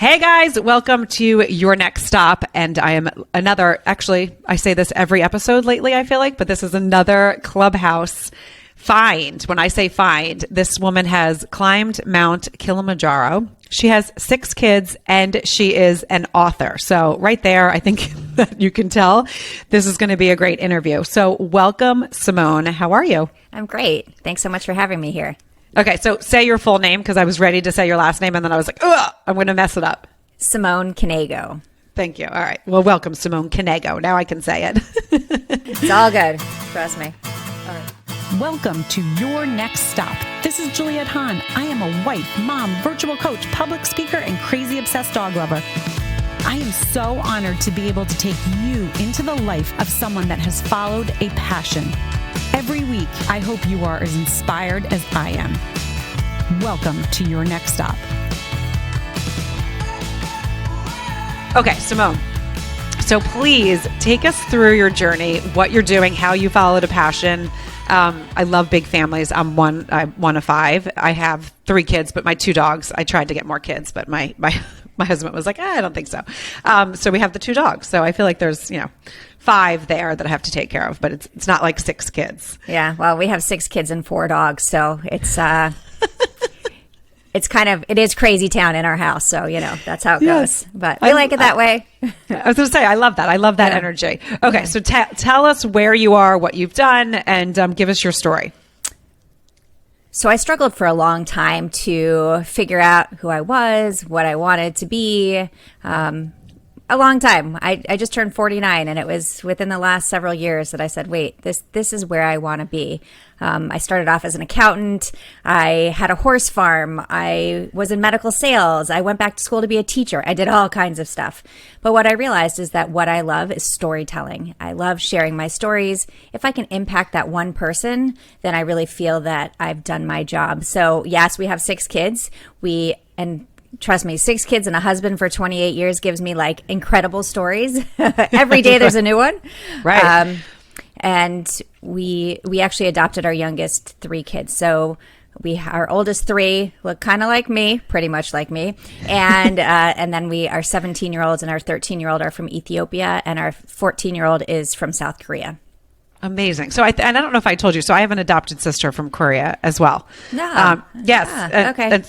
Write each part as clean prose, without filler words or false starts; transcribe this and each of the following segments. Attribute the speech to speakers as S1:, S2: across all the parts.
S1: Hey guys, welcome to Your Next Stop. And I am actually, I say this every episode lately, I feel like, but this is another Clubhouse find. When I say find, this woman has climbed Mount Kilimanjaro. She has 6 kids and she is an author. So right there, I think that you can tell this is going to be a great interview. So welcome, Simone. How are you?
S2: I'm great. Thanks so much for having me here.
S1: Okay, so say your full name because I was ready to say your last name and then I was like, ugh, I'm going to mess it up.
S2: Simone Knego.
S1: Thank you. All right. Well, welcome, Simone Knego. Now I can say it.
S2: It's all good. Trust me.
S1: All right.
S3: Welcome to Your Next Stop. This is Juliette Hahn. I am a wife, mom, virtual coach, public speaker, and crazy obsessed dog lover. I am so honored to be able to take you into the life of someone that has followed a passion. Every week, I hope you are as inspired as I am. Welcome to Your Next Stop.
S1: Okay, Simone. So please take us through your journey, what you're doing, how you followed a passion. I love big families. I'm one of 5. I have 3 kids, but my 2 dogs, I tried to get more kids, but my husband was like, I don't think so. So we have the 2 dogs. So I feel like there's, 5 there that I have to take care of, but it's not like 6 kids.
S2: Yeah. Well, we have 6 kids and 4 dogs. So it's, it is crazy town in our house. So, that's how it goes, but we like it that way.
S1: I was going to say, I love that. I love that energy. Okay. So tell us where you are, what you've done, and give us your story.
S2: So I struggled for a long time to figure out who I was, what I wanted to be. A long time. I just turned 49, and it was within the last several years that I said, wait, this is where I want to be. I started off as an accountant. I had a horse farm. I was in medical sales. I went back to school to be a teacher. I did all kinds of stuff. But what I realized is that what I love is storytelling. I love sharing my stories. If I can impact that one person, then I really feel that I've done my job. So yes, we have 6 kids. Trust me, 6 kids and a husband for 28 years gives me like incredible stories. Every day there's a new one.
S1: Right.
S2: And we actually adopted our youngest 3 kids. So our oldest 3 look kind of like me, pretty much like me. And then our 17-year-olds and our 13-year-old are from Ethiopia, and our 14-year-old is from South Korea.
S1: Amazing. So and I don't know if I told you, so I have an adopted sister from Korea as well.
S2: No.
S1: Yes.
S2: Okay.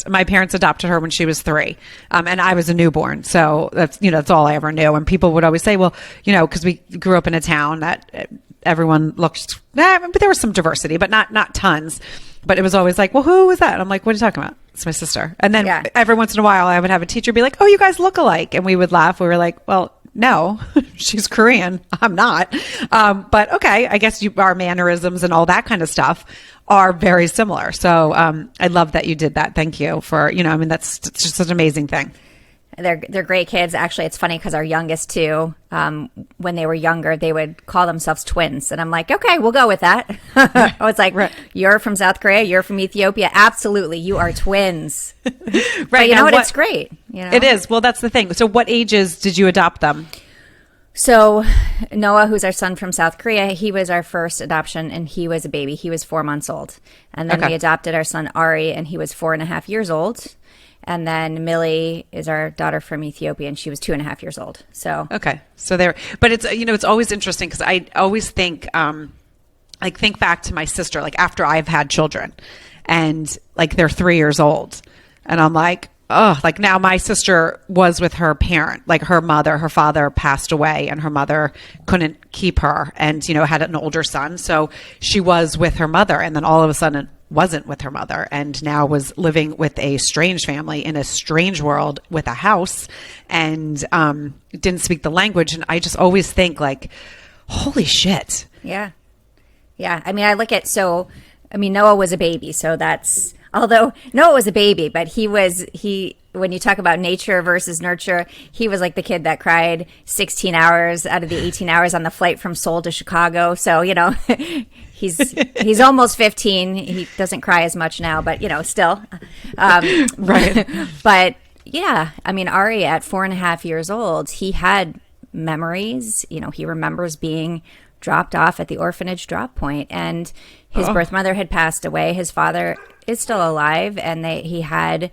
S1: My parents adopted her when she was 3. And I was a newborn. So that's all I ever knew. And people would always say, well, because we grew up in a town that everyone looked, but there was some diversity, but not tons. But it was always like, well, who was that? And I'm like, what are you talking about? It's my sister. And then every once in a while I would have a teacher be like, oh, you guys look alike. And we would laugh. We were like, well, no, she's Korean. I'm not. But okay, I guess our mannerisms and all that kind of stuff are very similar. So I love that you did that. Thank you for, that's just an amazing thing.
S2: They're great kids. Actually, it's funny because our youngest 2, when they were younger, they would call themselves twins. And I'm like, okay, we'll go with that. I was like, right. You're from South Korea. You're from Ethiopia. Absolutely. You are twins. Right. But you know what? It's great.
S1: It is. Well, that's the thing. So what ages did you adopt them?
S2: So Noah, who's our son from South Korea, he was our first adoption, and he was a baby. He was 4 months old. And then we adopted our son Ari, and he was 4.5 years old. And then Millie is our daughter from Ethiopia, and she was 2.5 years old. So
S1: okay, so but it's it's always interesting because I always think think back to my sister, like after I've had children, and like they're 3 years old, and I'm like, oh, like now my sister was with her parent, like her father passed away, and her mother couldn't keep her, and had an older son, so she was with her mother, and then all of a sudden wasn't with her mother, and now was living with a strange family in a strange world with a house, and didn't speak the language. And I just always think like, holy shit.
S2: Yeah. I mean, Noah was a baby, so although Noah was a baby, but when you talk about nature versus nurture, he was like the kid that cried 16 hours out of the 18 hours on the flight from Seoul to Chicago. So, he's almost 15. He doesn't cry as much now, but still.
S1: Right.
S2: But yeah, I mean, Ari at 4.5 years old, he had memories. He remembers being dropped off at the orphanage drop point, and his birth mother had passed away. His father is still alive, and he had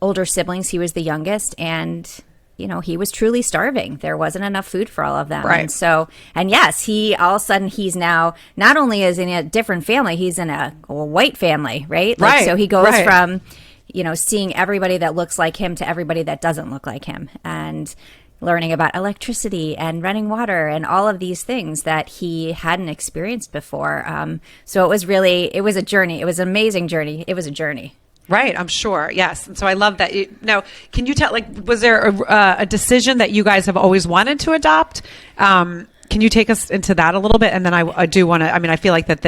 S2: older siblings. He was the youngest, and he was truly starving. There wasn't enough food for all of them.
S1: Right.
S2: And so, and yes, he all of a sudden, he's now not only is in a different family, he's in a white family, right?
S1: Right.
S2: So he goes
S1: Right.
S2: from, seeing everybody that looks like him to everybody that doesn't look like him, and learning about electricity and running water and all of these things that he hadn't experienced before. So it was a journey. It was an amazing journey. It was a journey.
S1: Right, I'm sure. Yes. And so I love that. Now, can you tell, was there a decision that you guys have always wanted to adopt? Can you take us into that a little bit? And then I do want to, I feel like that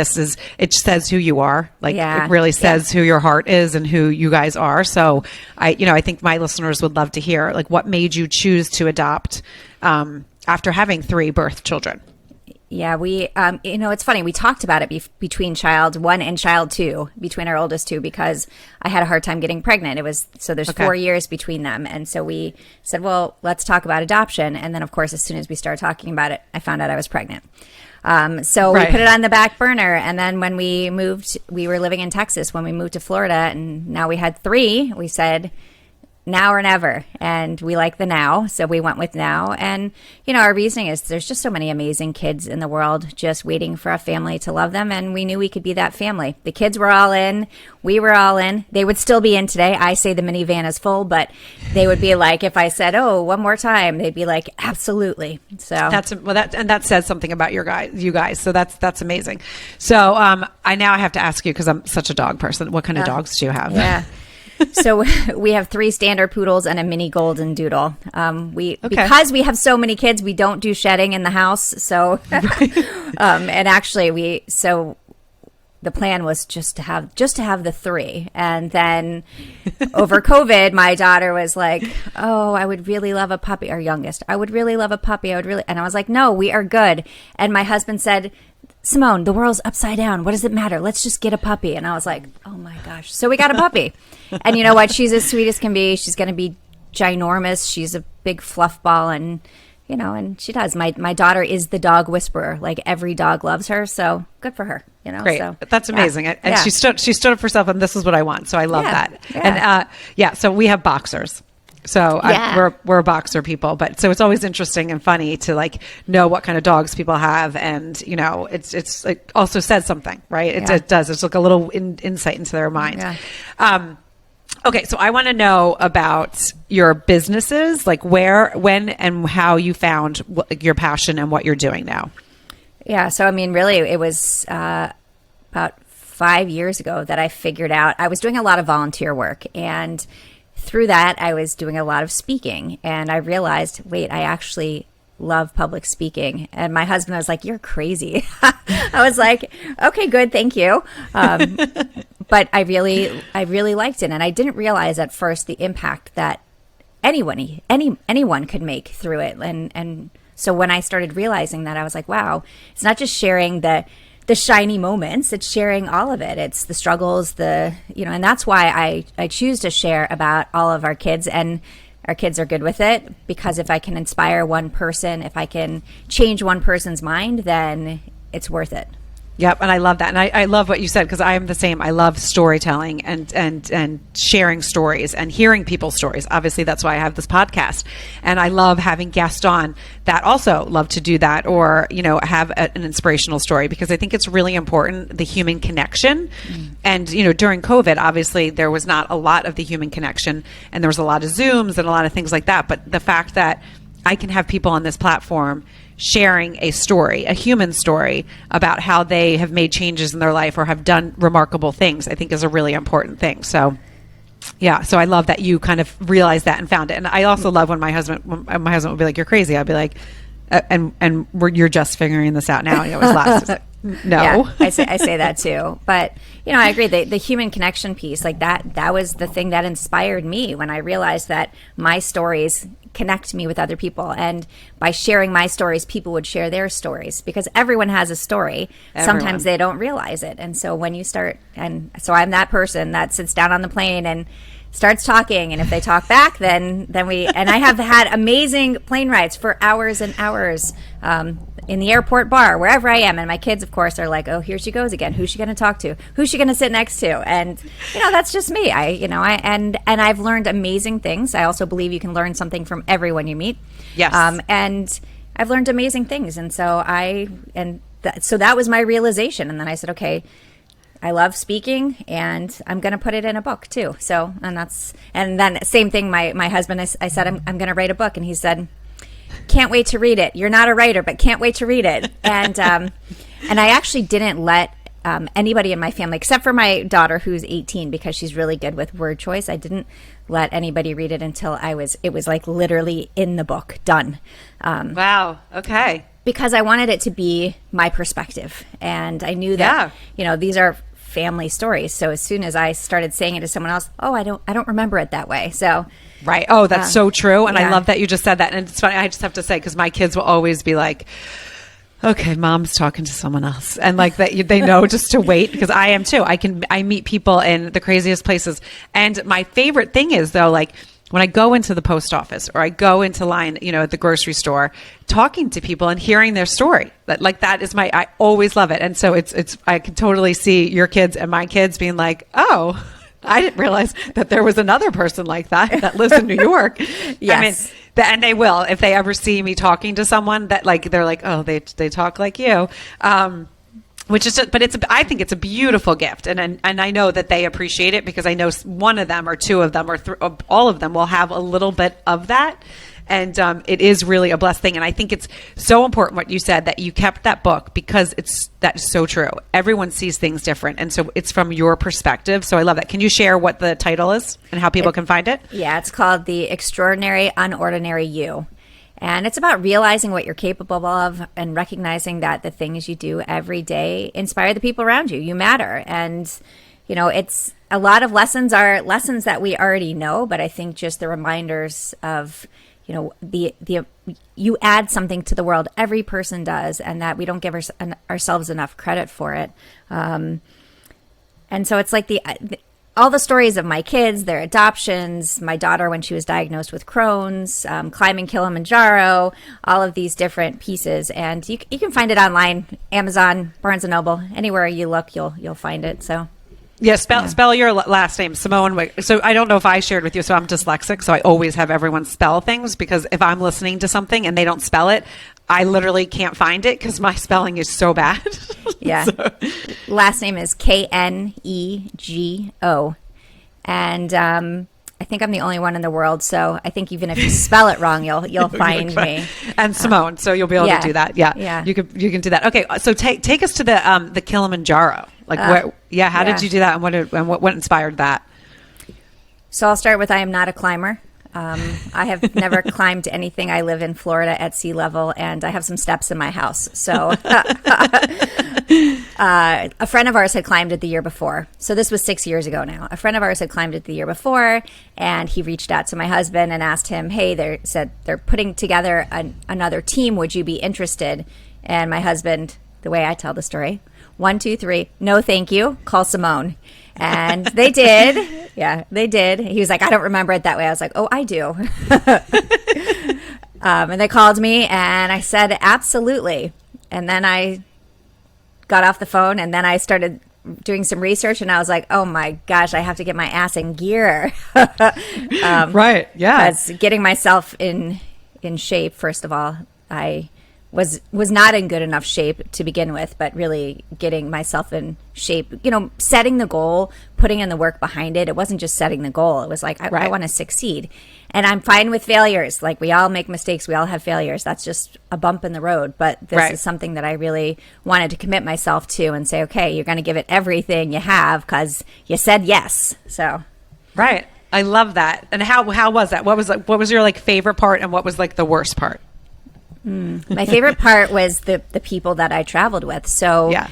S1: it says who you are. It really says who your heart is and who you guys are. So I think my listeners would love to hear, what made you choose to adopt after having 3 birth children?
S2: Yeah, we, it's funny. We talked about it between child 1 and child 2, between our oldest 2, because I had a hard time getting pregnant. There's 4 years between them. And so we said, well, let's talk about adoption. And then, of course, as soon as we started talking about it, I found out I was pregnant. So we put it on the back burner. And then when we moved, we were living in Texas. When we moved to Florida, and now we had 3, we said, now or never. And we like the now. So we went with now. And, our reasoning is there's just so many amazing kids in the world just waiting for a family to love them. And we knew we could be that family. The kids were all in. We were all in. They would still be in today. I say the minivan is full, but they would be like, if I said, oh, one more time, they'd be like, absolutely. So
S1: that says something about you guys. So that's amazing. So I have to ask you, because I'm such a dog person. What kind of dogs do you have?
S2: Yeah. So we have 3 standard poodles and a mini golden doodle. Because we have so many kids, we don't do shedding in the house. So, and actually the plan was just to have the 3. And then over COVID, my daughter was like, oh, I would really love a puppy. Our youngest, I would really love a puppy. And I was like, no, we are good. And my husband said, Simone, the world's upside down. What does it matter? Let's just get a puppy. And I was like, oh my gosh. So we got a puppy. And you know what? She's as sweet as can be. She's going to be ginormous. She's a big fluff ball. And, and she does. My daughter is the dog whisperer. Like, every dog loves her. So good for her.
S1: Great. So, that's amazing.
S2: Yeah.
S1: And she stood up for herself, and this is what I want. So I love that.
S2: Yeah.
S1: And so we have boxers. So we're boxer people, but so it's always interesting and funny to know what kind of dogs people have, and it's it also says something, right? It does. It's a little insight into their mind. Yeah. Okay, so I want to know about your businesses, where, when, and how you found your passion and what you're doing now.
S2: Yeah. So really, it was about 5 years ago that I figured out I was doing a lot of volunteer work, and through that, I was doing a lot of speaking, and I realized, wait, I actually love public speaking. And my husband was like, you're crazy. I was like, okay, good. Thank you. But I really liked it. And I didn't realize at first the impact that anyone could make through it. And so when I started realizing that, I was like, wow, it's not just sharing the shiny moments, it's sharing all of it. It's the struggles, and that's why I choose to share about all of our kids, and our kids are good with it, because if I can inspire one person, if I can change one person's mind, then it's worth it.
S1: Yep, and I love that, and I love what you said, because I am the same. I love storytelling and sharing stories and hearing people's stories. Obviously, that's why I have this podcast, and I love having guests on that also love to do that, or have an inspirational story, because I think it's really important, the human connection. And during COVID, obviously there was not a lot of the human connection, and there was a lot of Zooms and a lot of things like that. But the fact that I can have people on this platform sharing a story, a human story, about how they have made changes in their life or have done remarkable things, I think is a really important thing. So so I love that you kind of realized that and found it. And I also love when my husband would be like, you're crazy. I'd be like, you're just figuring this out now. And it was last. No.
S2: Yeah, I say that too. But, I agree. The human connection piece, that was the thing that inspired me when I realized that my stories connect me with other people. And by sharing my stories, people would share their stories, because everyone has a story. Sometimes they don't realize it. And so when you start, and so I'm that person that sits down on the plane and starts talking, and if they talk back, then we. And I have had amazing plane rides for hours and hours in the airport bar, wherever I am. And my kids, of course, are like, "Oh, here she goes again. Who's she going to talk to? Who's she going to sit next to?" And that's just me. And I've learned amazing things. I also believe you can learn something from everyone you meet.
S1: Yes.
S2: And I've learned amazing things, and so so that was my realization. And then I said, okay, I love speaking, and I'm going to put it in a book too. So, and then same thing. My husband, I said, I'm going to write a book, and he said, can't wait to read it. You're not a writer, but can't wait to read it. And I actually didn't let anybody in my family, except for my daughter who's 18, because she's really good with word choice. I didn't let anybody read it until it was like literally in the book, done.
S1: Wow. Okay.
S2: Because I wanted it to be my perspective, and I knew that these are family stories. So as soon as I started saying it to someone else, I don't remember it that way. So
S1: right. Oh, that's so true. And
S2: yeah.
S1: I love that you just said that. And it's funny. I just have to say, because my kids will always be like, okay, mom's talking to someone else. And like that, they know just to wait, because I am too. I meet people in the craziest places. And my favorite thing is, though, like when I go into the post office or I go into line, at the grocery store, talking to people and hearing their story. That is I always love it. And so it's I can totally see your kids and my kids being like, oh, I didn't realize that there was another person like that lives in New York.
S2: Yes.
S1: I mean, and they will, if they ever see me talking to someone that they're like, oh, they talk like you. Which is just, but I think it's a beautiful gift. And I know that they appreciate it, because I know one of them or two of them or all of them will have a little bit of that. And it is really a blessed thing. And I think it's so important what you said, that you kept that book, because that's so true. Everyone sees things different. And so it's from your perspective. So I love that. Can you share what the title is and how people can find it?
S2: Yeah, it's called The Extraordinary UnOrdinary You. And it's about realizing what you're capable of and recognizing that the things you do every day inspire the people around you. You matter. And, it's a lot of lessons are lessons that we already know, but I think just the reminders of, you add something to the world. Every person does, and that we don't give ourselves enough credit for it. And so it's like all the stories of my kids, their adoptions, my daughter when she was diagnosed with Crohn's, climbing Kilimanjaro, all of these different pieces. And you can find it online, Amazon, Barnes & Noble, anywhere you look, you'll find it. So.
S1: Yeah, spell your last name, Simone. So I don't know if I shared with you, so I'm dyslexic, so I always have everyone spell things, because if I'm listening to something and they don't spell it, I literally can't find it because my spelling is so bad.
S2: Yeah.
S1: So.
S2: Last name is Knego. And I think I'm the only one in the world, so I think even if you spell it wrong, you'll find me.
S1: And Simone, so you'll be able to do that. Yeah. You can do that. Okay, so take us to the Kilimanjaro. How did you do that, and what inspired that?
S2: So I'll start with, I am not a climber. I have never climbed anything. I live in Florida at sea level, and I have some steps in my house. So a friend of ours had climbed it the year before. So this was 6 years ago now. A friend of ours had climbed it the year before, and he reached out to my husband and asked him, hey, they're putting together another team. Would you be interested? And my husband, the way I tell the story, 1, 2, 3, no thank you, call Simone. And they did. Yeah, they did. He was like, I don't remember it that way. I was like, oh, I do. And they called me, and I said, absolutely. And then I got off the phone, and then I started doing some research, and I was like, oh my gosh, I have to get my ass in gear.
S1: Right, yeah.
S2: Because getting myself in shape, first of all, I was not in good enough shape to begin with, but really getting myself in shape, setting the goal, putting in the work behind it. It wasn't just setting the goal. It was like, I want to succeed. And I'm fine with failures. Like, we all make mistakes. We all have failures. That's just a bump in the road. But this is something that I really wanted to commit myself to and say, okay, you're going to give it everything you have because you said yes. So.
S1: Right. I love that. And how was that? What was your favorite part, and what was the worst part?
S2: My favorite part was the people that I traveled with. So
S1: yeah.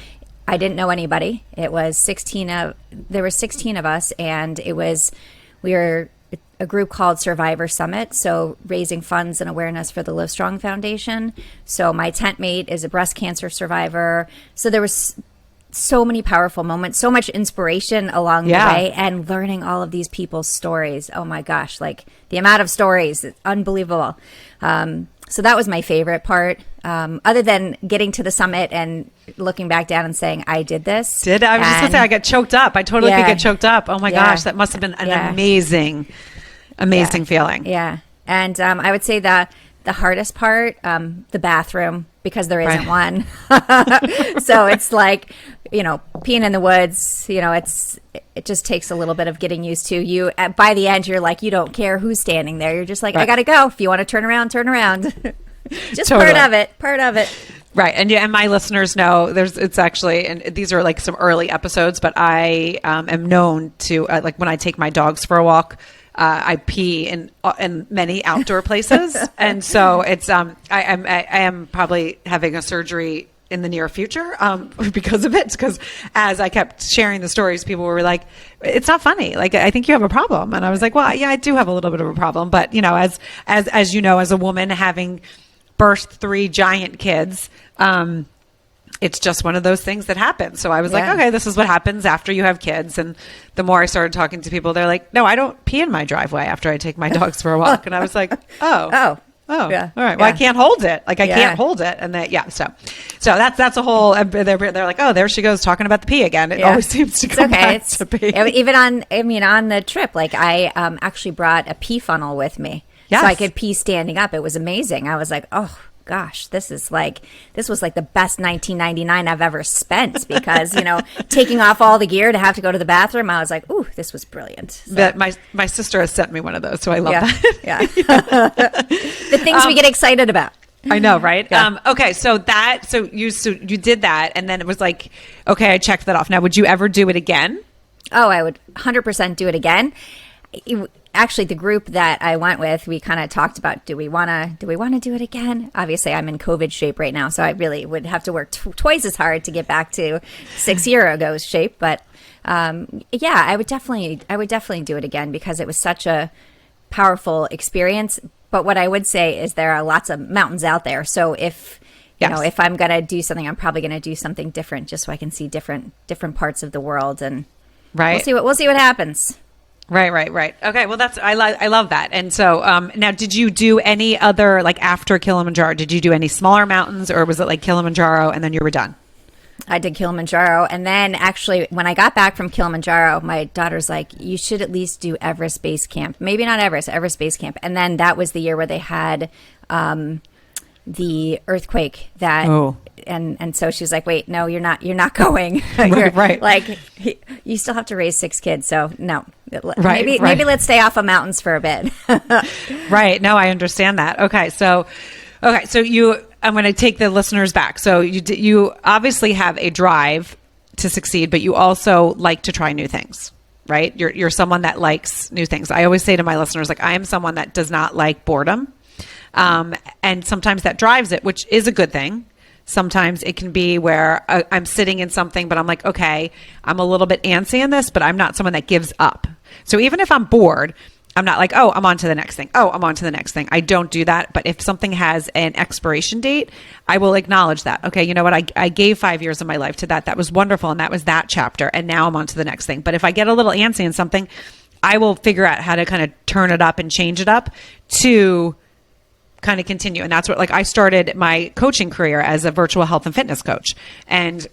S2: I didn't know anybody. It was there were 16 of us, and we were a group called Survivor Summit. So raising funds and awareness for the Livestrong Foundation. So my tent mate is a breast cancer survivor. So there was so many powerful moments, so much inspiration along the
S1: Yeah.
S2: way, and learning all of these people's stories. Oh my gosh, like the amount of stories, it's unbelievable. So that was my favorite part. Other than getting to the summit and looking back down and saying, I did this.
S1: I was just going to say, I got choked up. I totally could
S2: Yeah.
S1: get choked up. Oh my
S2: Yeah.
S1: gosh, that must have been an
S2: Yeah.
S1: amazing feeling.
S2: Yeah. And I would say the hardest part, the bathroom, because there isn't one. So it's like, peeing in the woods, it just takes a little bit of getting used to. You, by the end, you're like, you don't care who's standing there. You're just like, I got to go. If you want to turn around, turn around. Just
S1: Totally.
S2: part of it.
S1: Right. And my listeners know it's actually, and these are like some early episodes, but I am known to, like when I take my dogs for a walk, I pee in many outdoor places. And so it's, I am probably having a surgery in the near future because of it. Because as I kept sharing the stories, people were like, it's not funny. Like, I think you have a problem. And I was like, well, yeah, I do have a little bit of a problem. But, as you know, as a woman having birthed 3 giant kids, it's just one of those things that happens. So I was like, okay, this is what happens after you have kids. And the more I started talking to people, they're like, no, I don't pee in my driveway after I take my dogs for a walk. And I was like, oh,
S2: yeah.
S1: all right. Well, I can't hold it. Like I can't hold it. And so that's a whole, they're like, oh, there she goes talking about the pee again. It always seems to come back to pee.
S2: Even on the trip, like I actually brought a pee funnel with me.
S1: Yes.
S2: So I could pee standing up. It was amazing. I was like, oh gosh, this was like the best 1999 I've ever spent because, taking off all the gear to have to go to the bathroom. I was like, ooh, this was brilliant. So.
S1: But my sister has sent me one of those. So I love that.
S2: Yeah. The things we get excited about.
S1: I know, right?
S2: Yeah.
S1: Okay. So you did that. And then it was like, okay, I checked that off. Now, would you ever do it again?
S2: Oh, I would 100% do it again. Actually, the group that I went with, we kind of talked about, do we want to do it again? Obviously, I'm in COVID shape right now, so I really would have to work twice as hard to get back to 6 years ago's shape. But yeah, I would definitely do it again because it was such a powerful experience. But what I would say is there are lots of mountains out there. So if if I'm going to do something, I'm probably going to do something different just so I can see different parts of the world. And
S1: right.
S2: We'll see what happens.
S1: Right. Okay. Well, I love that. And so, now did you do any other, like after Kilimanjaro, did you do any smaller mountains or was it like Kilimanjaro and then you were done?
S2: I did Kilimanjaro. And then actually when I got back from Kilimanjaro, my daughter's like, you should at least do Everest Base Camp. Maybe not Everest Base Camp. And then that was the year where they had, the earthquake that, and so she's like, wait, no, you're not going.
S1: Right.
S2: Like you still have to raise 6 kids. So no,
S1: Right.
S2: maybe let's stay off of mountains for a bit.
S1: Right. No, I understand that. Okay. So I'm going to take the listeners back. So you obviously have a drive to succeed, but you also like to try new things, right? You're someone that likes new things. I always say to my listeners, like, I am someone that does not like boredom. And sometimes that drives it, which is a good thing. Sometimes it can be where I'm sitting in something, but I'm like, okay, I'm a little bit antsy in this, but I'm not someone that gives up. So even if I'm bored, I'm not like, oh, I'm on to the next thing. Oh, I'm on to the next thing. I don't do that. But if something has an expiration date, I will acknowledge that. Okay, you know what? I gave 5 years of my life to that. That was wonderful. And that was that chapter. And now I'm on to the next thing. But if I get a little antsy in something, I will figure out how to kind of turn it up and change it up to kind of continue. And that's what, like, I started my coaching career as a virtual health and fitness coach. And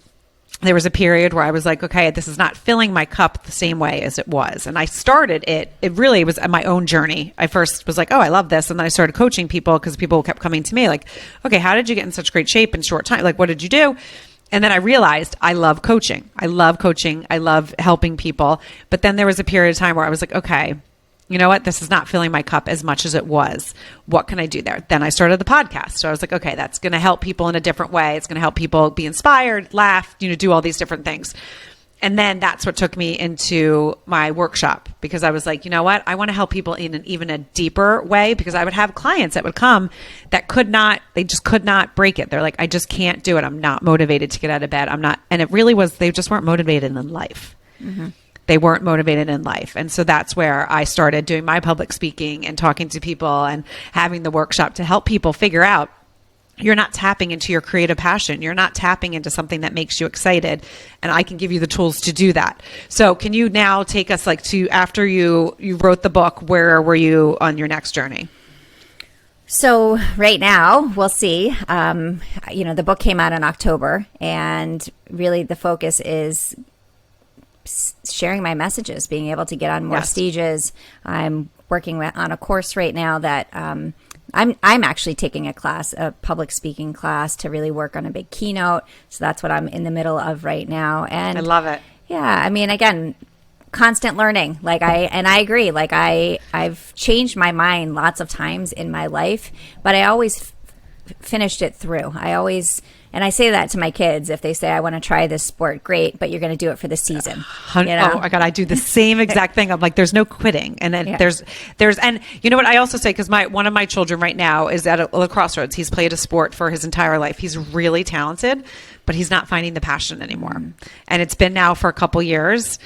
S1: there was a period where I was like, okay, this is not filling my cup the same way as it was. And I started it really was my own journey. I first was like, oh, I love this. And then I started coaching people because people kept coming to me like, okay, how did you get in such great shape in short time? Like, what did you do? And then I realized I love coaching. I love helping people. But then there was a period of time where I was like, okay, you know what? This is not filling my cup as much as it was. What can I do there? Then I started the podcast. So I was like, okay, that's going to help people in a different way. It's going to help people be inspired, laugh, do all these different things. And then that's what took me into my workshop because I was like, you know what? I want to help people in an even a deeper way because I would have clients that would come that they just could not break it. They're like, I just can't do it. I'm not motivated to get out of bed. And it really was, they just weren't motivated in life. Mm-hmm. They weren't motivated in life. And so that's where I started doing my public speaking and talking to people and having the workshop to help people figure out you're not tapping into your creative passion. You're not tapping into something that makes you excited. And I can give you the tools to do that. So can you now take us like to after you wrote the book, where were you on your next journey?
S2: So right now, we'll see. The book came out in October, and really the focus is sharing my messages, being able to get on more stages. I'm working on a course right now that I'm actually taking a public speaking class to really work on a big keynote. So that's what I'm in the middle of right now. And
S1: I love it.
S2: Yeah. I mean, again, constant learning. I agree. I've changed my mind lots of times in my life, but I always finished it through. And I say that to my kids. If they say, I want to try this sport, great, but you're going to do it for the season.
S1: Oh my God, I do the same exact thing. I'm like, there's no quitting. And then there's, and you know what I also say, because one of my children right now is at a crossroads. He's played a sport for his entire life. He's really talented, but he's not finding the passion anymore. Mm-hmm. And it's been now for a couple years.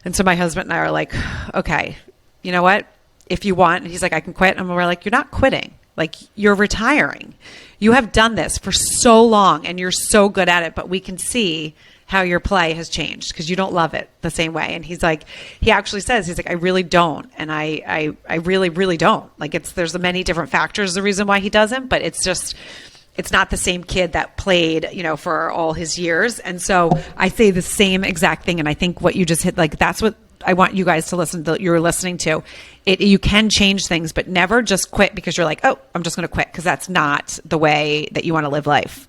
S1: And so my husband and I are like, okay, you know what? If you want, and he's like, I can quit. And we're like, you're not quitting. Like, you're retiring. You have done this for so long and you're so good at it, but we can see how your play has changed because you don't love it the same way. And he's like, he actually says, he's like, I really don't. And I really, really don't. Like, there's many different factors, the reason why he doesn't, but it's not the same kid that played, for all his years. And so I say the same exact thing. And I think what you just hit, like, that's what I want you guys to listen to, you're listening to. You can change things, but never just quit because you're like, oh, I'm just going to quit, because that's not the way that you want to live life.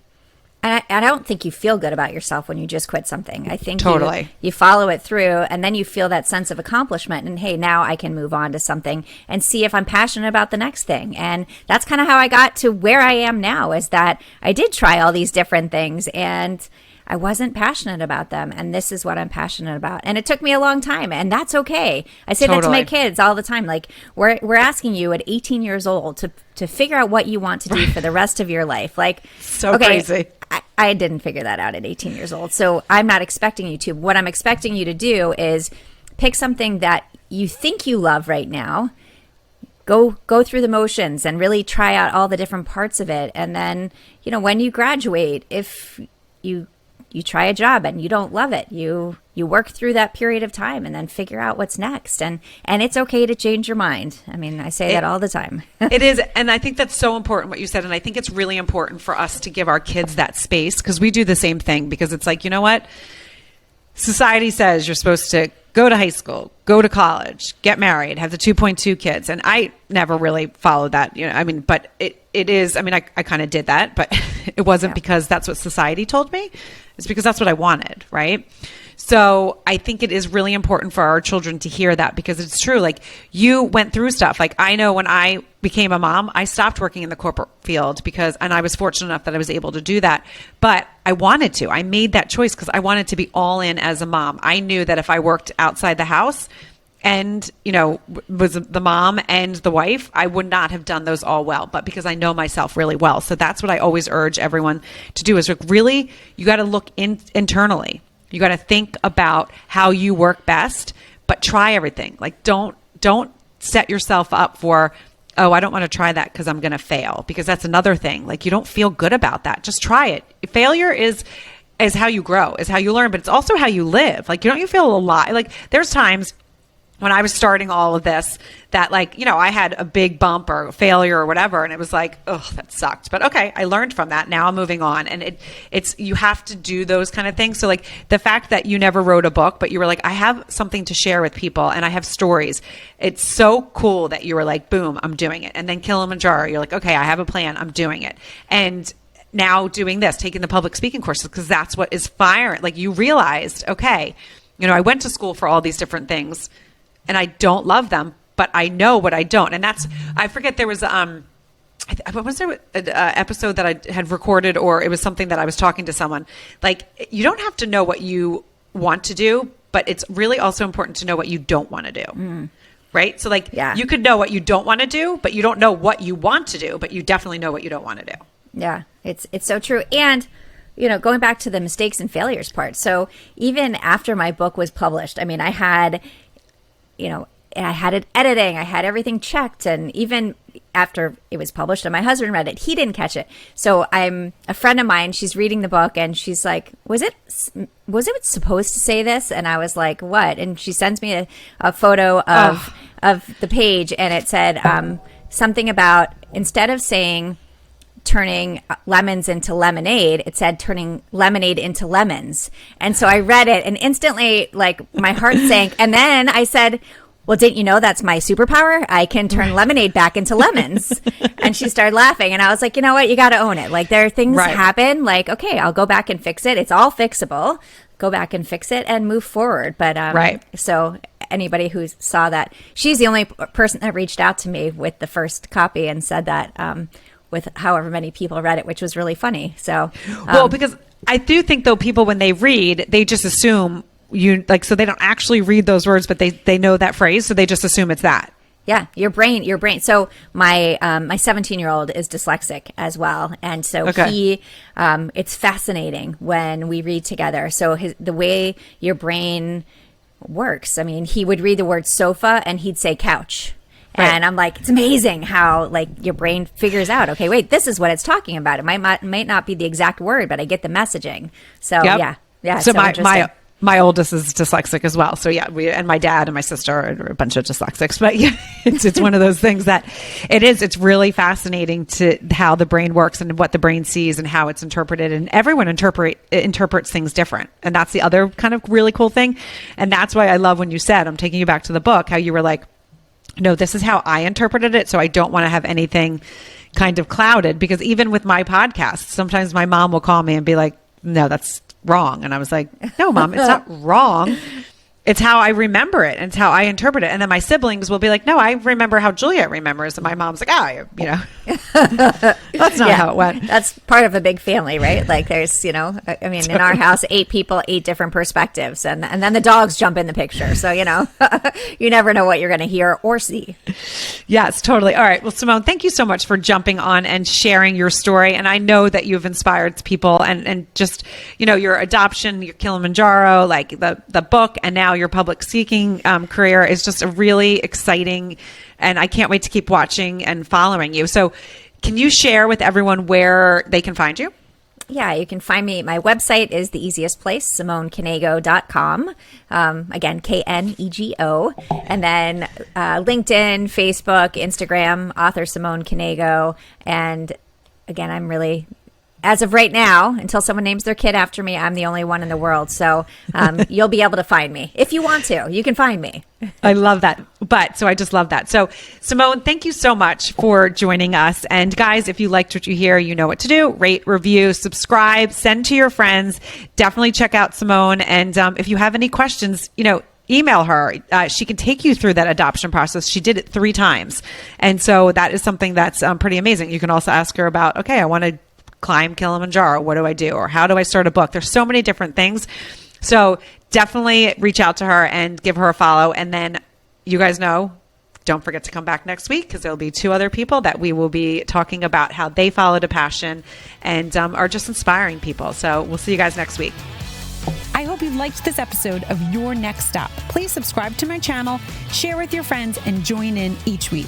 S2: And I don't think you feel good about yourself when you just quit something. I think
S1: totally.
S2: You follow it through, and then you feel that sense of accomplishment. And hey, now I can move on to something and see if I'm passionate about the next thing. And that's kind of how I got to where I am now, is that I did try all these different things and I wasn't passionate about them. And this is what I'm passionate about. And it took me a long time, and that's okay. I say that to my kids all the time. Like, we're asking you at 18 years old to figure out what you want to do for the rest of your life. Like,
S1: so crazy.
S2: I didn't figure that out at 18 years old. So I'm not expecting you to. What I'm expecting you to do is pick something that you think you love right now, go through the motions and really try out all the different parts of it. And then, when you graduate, if you try a job and you don't love it, you work through that period of time and then figure out what's next. And it's okay to change your mind. I mean, I say that all the time.
S1: It is. And I think that's so important what you said. And I think it's really important for us to give our kids that space, because we do the same thing, because it's like, you know what? Society says you're supposed to go to high school, go to college, get married, have the 2.2 kids. And I never really followed that, but it is, I kind of did that, but it wasn't because that's what society told me. It's because that's what I wanted, right? So I think it is really important for our children to hear that, because it's true. Like, you went through stuff. Like, I know when I became a mom, I stopped working in the corporate field and I was fortunate enough that I was able to do that. But I wanted to. I made that choice because I wanted to be all in as a mom. I knew that if I worked outside the house and, was the mom and the wife, I would not have done those all well, but because I know myself really well. So that's what I always urge everyone to do, is really, you got to look internally. You got to think about how you work best, but try everything. Like, don't set yourself up for, oh, I don't want to try that because I'm going to fail, because that's another thing. Like, you don't feel good about that. Just try it. Failure is how you grow, is how you learn, but it's also how you live. Like, you feel alive. Like, there's times when I was starting all of this that, like, I had a big bump or failure or whatever, and it was like, oh, that sucked. But okay, I learned from that. Now I'm moving on. And it's you have to do those kind of things. So, like, the fact that you never wrote a book, but you were like, I have something to share with people and I have stories. It's so cool that you were like, boom, I'm doing it. And then Kilimanjaro, you're like, okay, I have a plan, I'm doing it. And now doing this, taking the public speaking courses, because that's what is firing. Like, you realized, okay, I went to school for all these different things, and I don't love them, but I know what I don't. And I forget, there was, was there an episode that I had recorded, or it was something that I was talking to someone. Like, you don't have to know what you want to do, but it's really also important to know what you don't want to do. Mm. Right? So, like, you could know what you don't want to do, but you don't know what you want to do, but you definitely know what you don't want to do. Yeah,
S2: it's so true. And going back to the mistakes and failures part. So even after my book was published, I had, I had it editing, I had everything checked. And even after it was published and my husband read it, he didn't catch it. So I'm a friend of mine, she's reading the book and she's like, was it supposed to say this? And I was like, what? And she sends me a photo of the page, and it said something about, instead of saying turning lemons into lemonade, it said turning lemonade into lemons. And so I read it and instantly, like, my heart sank. And then I said, well, didn't you know that's my superpower? I can turn lemonade back into lemons. And she started laughing. And I was like, you know what? You got to own it. Like, there are things happen. Like, okay, I'll go back and fix it. It's all fixable. Go back and fix it and move forward. But so anybody who saw that, she's the only person that reached out to me with the first copy and said that with however many people read it, which was really funny. So,
S1: well, because I do think, though, people, when they read, they just assume so they don't actually read those words, but they know that phrase. So they just assume it's that.
S2: Yeah. Your brain. So my 17-year-old is dyslexic as well. And so it's fascinating when we read together. So the way your brain works, I mean, he would read the word sofa and he'd say couch. Right. And I'm like, it's amazing how, like, your brain figures out, okay, wait, this is what it's talking about. It might not be the exact word, but I get the messaging. So yeah.
S1: So my oldest is dyslexic as well. So yeah, and my dad and my sister are a bunch of dyslexics. But yeah, it's one of those things that it's really fascinating to how the brain works and what the brain sees and how it's interpreted. And everyone interprets things different. And that's the other kind of really cool thing. And that's why I love when you said, I'm taking you back to the book, how you were like, no, this is how I interpreted it. So I don't want to have anything kind of clouded, because even with my podcast, sometimes my mom will call me and be like, no, that's wrong. And I was like, no, Mom, it's not wrong. It's how I remember it. And it's how I interpret it. And then my siblings will be like, no, I remember how Juliet remembers. And my mom's like, that's not how it went.
S2: That's part of a big family, right? Like, there's, in our house, 8 people, 8 different perspectives. And then the dogs jump in the picture. So, you never know what you're going to hear or see.
S1: Yes, totally. All right. Well, Simone, thank you so much for jumping on and sharing your story. And I know that you've inspired people and just, your adoption, your Kilimanjaro, like the book, and now your public speaking career is just a really exciting, and I can't wait to keep watching and following you. So can you share with everyone where they can find you?
S2: Yeah, you can find me. My website is the easiest place, SimoneKnego.com. Again, Knego. And then LinkedIn, Facebook, Instagram, author Simone Knego. And again, I'm really, as of right now, until someone names their kid after me, I'm the only one in the world. So you'll be able to find me. If you want to, you can find me.
S1: I love that. So I just love that. So Simone, thank you so much for joining us. And guys, if you liked what you hear, you know what to do. Rate, review, subscribe, send to your friends. Definitely check out Simone. And if you have any questions, email her. She can take you through that adoption process. She did it 3 times. And so that is something that's pretty amazing. You can also ask her about, okay, I want to climb Kilimanjaro. What do I do? Or how do I start a book? There's so many different things. So definitely reach out to her and give her a follow. And then you guys know, don't forget to come back next week, because there'll be 2 other people that we will be talking about how they followed a passion and are just inspiring people. So we'll see you guys next week.
S3: I hope you liked this episode of Your Next Stop. Please subscribe to my channel, share with your friends, and join in each week.